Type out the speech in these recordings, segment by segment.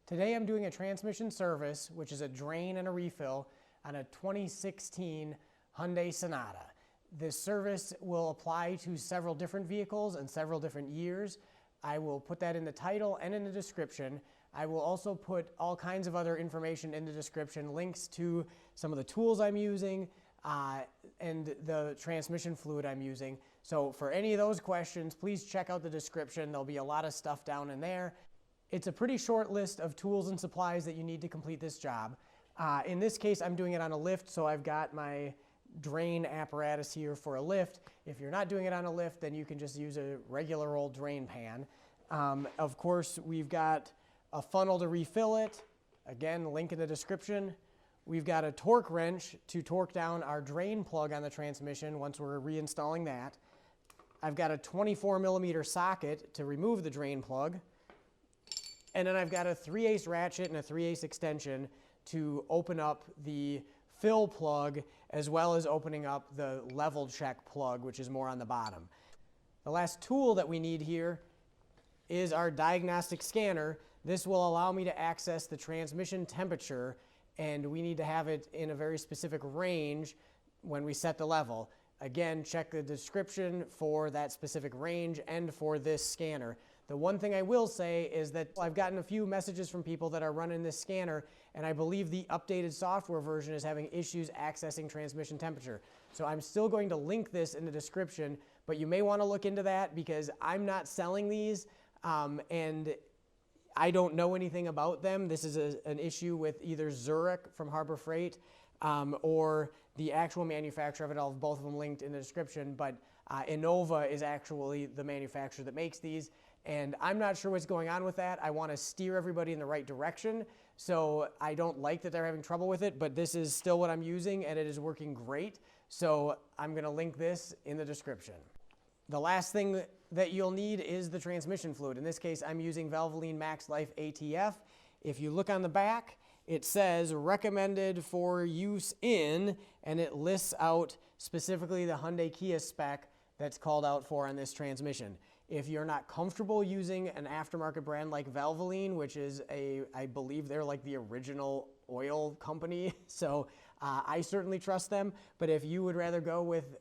Today I'm doing a transmission service, which is a drain and a refill on a 2016 Hyundai Sonata. This service will apply to several different vehicles and several different years. I will put that in the title and in the description. I will also put all kinds of other information in the description, links to some of the tools I'm using and the transmission fluid I'm using. So for any of those questions, please check out the description. There'll be a lot of stuff down in there. It's a pretty short list of tools and supplies that you need to complete this job. In this case, I'm doing it on a lift, so I've got my drain apparatus here for a lift. If you're not doing it on a lift, then you can just use a regular old drain pan. Of course, we've got a funnel to refill it. Again, link in the description. We've got a torque wrench to torque down our drain plug on the transmission once we're reinstalling that. I've got a 24mm socket to remove the drain plug. And then I've got a 3/8 ratchet and a 3/8 extension to open up the fill plug, as well as opening up the level check plug, which is more on the bottom. The last tool that we need here is our diagnostic scanner. This will allow me to access the transmission temperature, and we need to have it in a very specific range when we set the level. Again, check the description for that specific range and for this scanner. The one thing I will say is that I've gotten a few messages from people that are running this scanner, and I believe the updated software version is having issues accessing transmission temperature. So I'm still going to link this in the description, but you may want to look into that because I'm not selling these, and I don't know anything about them. This is an issue with either Zurich from Harbor Freight or the actual manufacturer of it. I'll have both of them linked in the description, but Innova is actually the manufacturer that makes these. And I'm not sure what's going on with that. I want to steer everybody in the right direction. So I don't like that they're having trouble with it, but this is still what I'm using and it is working great. So I'm going to link this in the description. The last thing that you'll need is the transmission fluid. In this case, I'm using Valvoline Max Life ATF. If you look on the back, it says recommended for use in, and it lists out specifically the Hyundai Kia spec that's called out for on this transmission. If you're not comfortable using an aftermarket brand like Valvoline, which is I believe they're like the original oil company, so I certainly trust them. But if you would rather go with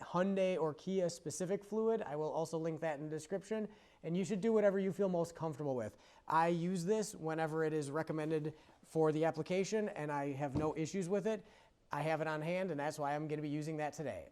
Hyundai or Kia specific fluid, I will also link that in the description, and you should do whatever you feel most comfortable with. I use this whenever it is recommended for the application, and I have no issues with it. I have it on hand, and that's why I'm going to be using that today.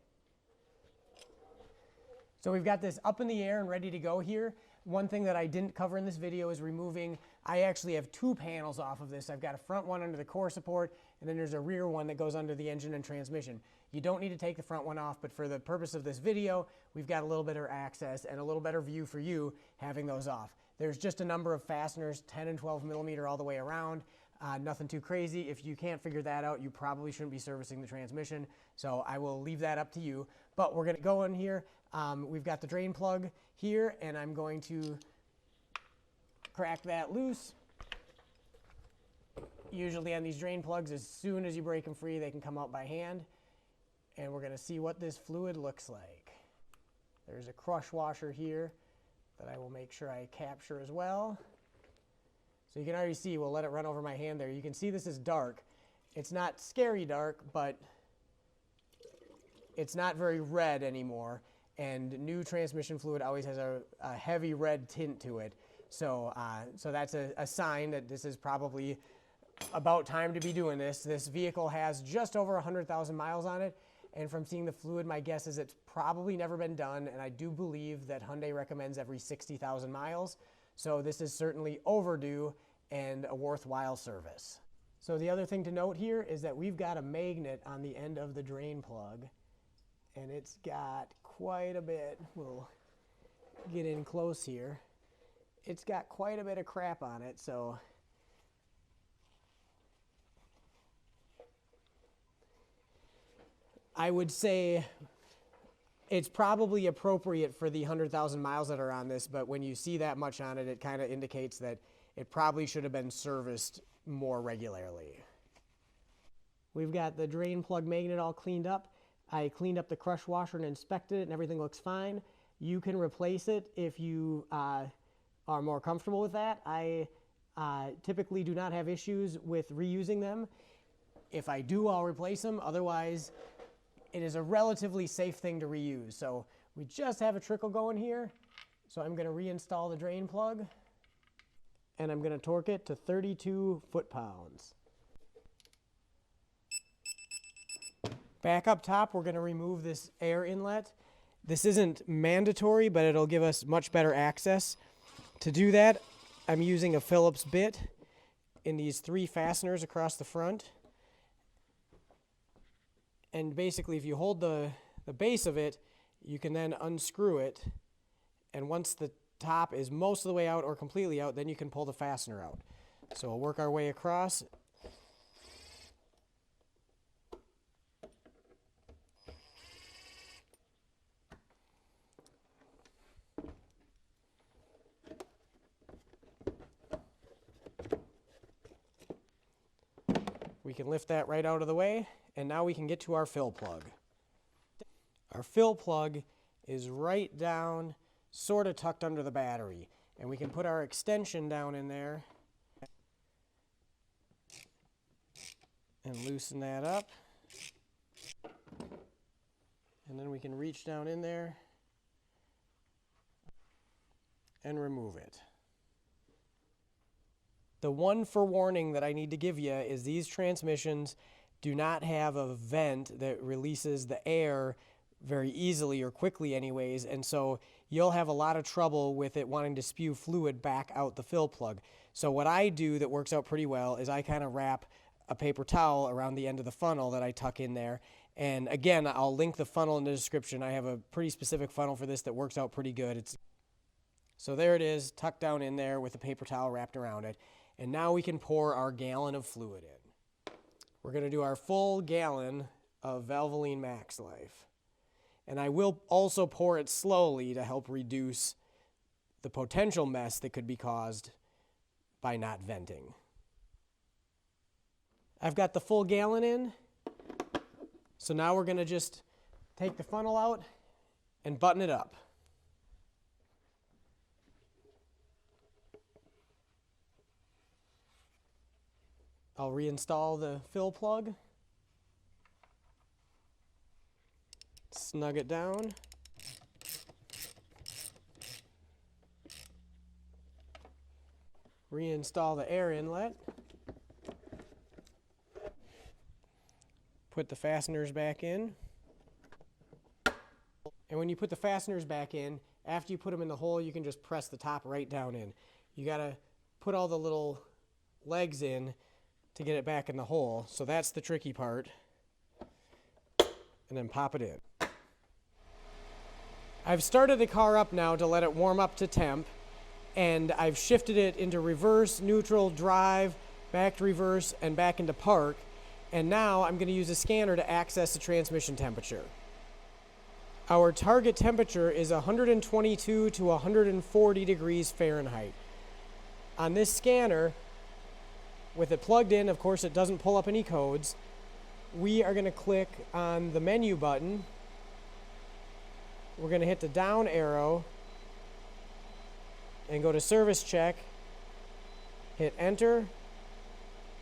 So we've got this up in the air and ready to go here. One thing that I didn't cover in this video is removing, I actually have two panels off of this. I've got a front one under the core support, and then there's a rear one that goes under the engine and transmission. You don't need to take the front one off, but for the purpose of this video, we've got a little better access and a little better view for you having those off. There's just a number of fasteners, 10 and 12mm all the way around. Nothing too crazy. If you can't figure that out, you probably shouldn't be servicing the transmission. So I will leave that up to you. But we're going to go in here. We've got the drain plug here, and I'm going to crack that loose. Usually on these drain plugs, as soon as you break them free, they can come out by hand. And we're going to see what this fluid looks like. There's a crush washer here that I will make sure I capture as well. So you can already see, we'll let it run over my hand there. You can see this is dark. It's not scary dark, but it's not very red anymore. And new transmission fluid always has a heavy red tint to it. So, so that's a sign that this is probably about time to be doing this. This vehicle has just over 100,000 miles on it. And from seeing the fluid, my guess is it's probably never been done. And I do believe that Hyundai recommends every 60,000 miles. So this is certainly overdue and a worthwhile service. So the other thing to note here is that we've got a magnet on the end of the drain plug, and it's got quite a bit, we'll get in close here, it's got quite a bit of crap on it, so I would say it's probably appropriate for the 100,000 miles that are on this, but when you see that much on it, it kind of indicates that it probably should have been serviced more regularly. We've got the drain plug magnet all cleaned up. I cleaned up the crush washer and inspected it, and everything looks fine. You can replace it if you are more comfortable with that. I typically do not have issues with reusing them. If I do, I'll replace them. Otherwise, it is a relatively safe thing to reuse. So we just have a trickle going here. So I'm going to reinstall the drain plug, and I'm going to torque it to 32 foot-pounds. Back up top, we're going to remove this air inlet. This isn't mandatory, but it'll give us much better access. To do that, I'm using a Phillips bit in these 3 fasteners across the front. And basically, if you hold the base of it, you can then unscrew it. And once the top is most of the way out or completely out, then you can pull the fastener out. So we'll work our way across. We can lift that right out of the way, and now we can get to our fill plug. Our fill plug is right down, sort of tucked under the battery, and we can put our extension down in there and loosen that up, and then we can reach down in there and remove it. The one forewarning that I need to give you is these transmissions do not have a vent that releases the air very easily or quickly anyways, and so you'll have a lot of trouble with it wanting to spew fluid back out the fill plug. So what I do that works out pretty well is I kind of wrap a paper towel around the end of the funnel that I tuck in there. And again, I'll link the funnel in the description. I have a pretty specific funnel for this that works out pretty good. So there it is, tucked down in there with a paper towel wrapped around it. And now we can pour our gallon of fluid in. We're going to do our full gallon of Valvoline Max Life. And I will also pour it slowly to help reduce the potential mess that could be caused by not venting. I've got the full gallon in. So now we're going to just take the funnel out and button it up. I'll reinstall the fill plug, snug it down, reinstall the air inlet, put the fasteners back in, and when you put the fasteners back in, after you put them in the hole, you can just press the top right down in. You got to put all the little legs in to get it back in the hole. So that's the tricky part. And then pop it in. I've started the car up now to let it warm up to temp, and I've shifted it into reverse, neutral, drive, back to reverse, and back into park. And now I'm going to use a scanner to access the transmission temperature. Our target temperature is 122 to 140 degrees Fahrenheit. On this scanner, with it plugged in, of course it doesn't pull up any codes, we are going to click on the menu button. We're going to hit the down arrow and go to service check, hit enter.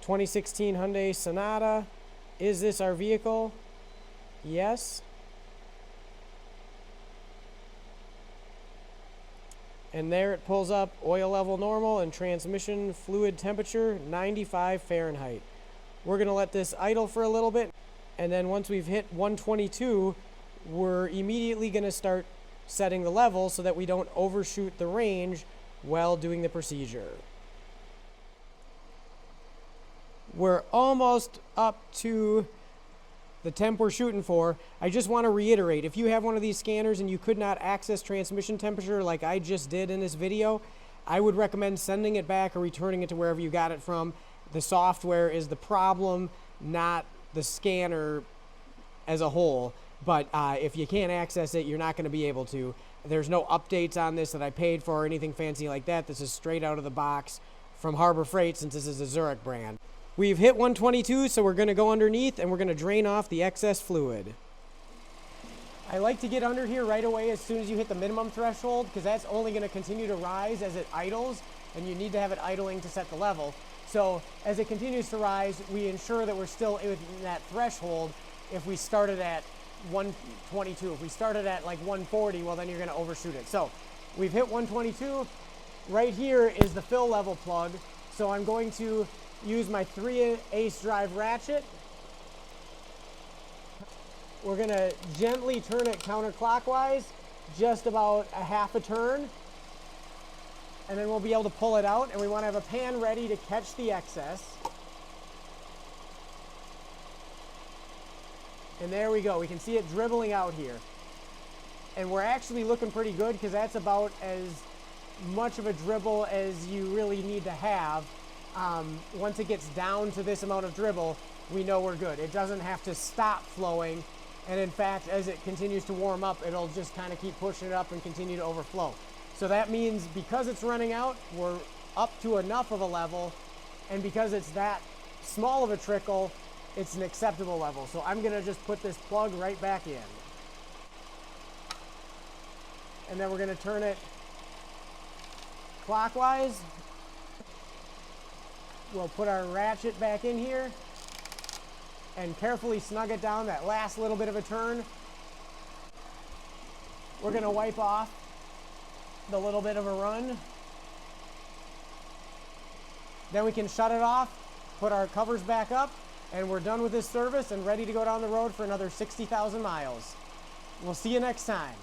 2016 Hyundai Sonata. Is this our vehicle? Yes. And there it pulls up oil level normal and transmission fluid temperature 95 Fahrenheit. We're going to let this idle for a little bit, and then once we've hit 122, we're immediately going to start setting the level so that we don't overshoot the range while doing the procedure. We're almost up to the temp we're shooting for. I just want to reiterate, if you have one of these scanners and you could not access transmission temperature like I just did in this video, I would recommend sending it back or returning it to wherever you got it from. The software is the problem, not the scanner as a whole. But if you can't access it, you're not going to be able to. There's no updates on this that I paid for or anything fancy like that. This is straight out of the box from Harbor Freight, since this is a Zurich brand. We've hit 122, so we're going to go underneath and we're going to drain off the excess fluid. I like to get under here right away as soon as you hit the minimum threshold, because that's only going to continue to rise as it idles, and you need to have it idling to set the level. So as it continues to rise, we ensure that we're still within that threshold. If we started at 122, if we started at like 140, well then you're going to overshoot it. So we've hit 122. Right here is the fill level plug. So I'm going to use my 3/8 drive ratchet. We're going to gently turn it counterclockwise, just about a half a turn. And then we'll be able to pull it out, and we want to have a pan ready to catch the excess. And there we go. We can see it dribbling out here. And we're actually looking pretty good because that's about as much of a dribble as you really need to have. Once it gets down to this amount of dribble, we know we're good. It doesn't have to stop flowing. And in fact, as it continues to warm up, it'll just kind of keep pushing it up and continue to overflow. So that means because it's running out, we're up to enough of a level. And because it's that small of a trickle, it's an acceptable level. So I'm going to just put this plug right back in. And then we're going to turn it clockwise. We'll put our ratchet back in here and carefully snug it down that last little bit of a turn. We're going to wipe off the little bit of a run. Then we can shut it off, put our covers back up, and we're done with this service and ready to go down the road for another 60,000 miles. We'll see you next time.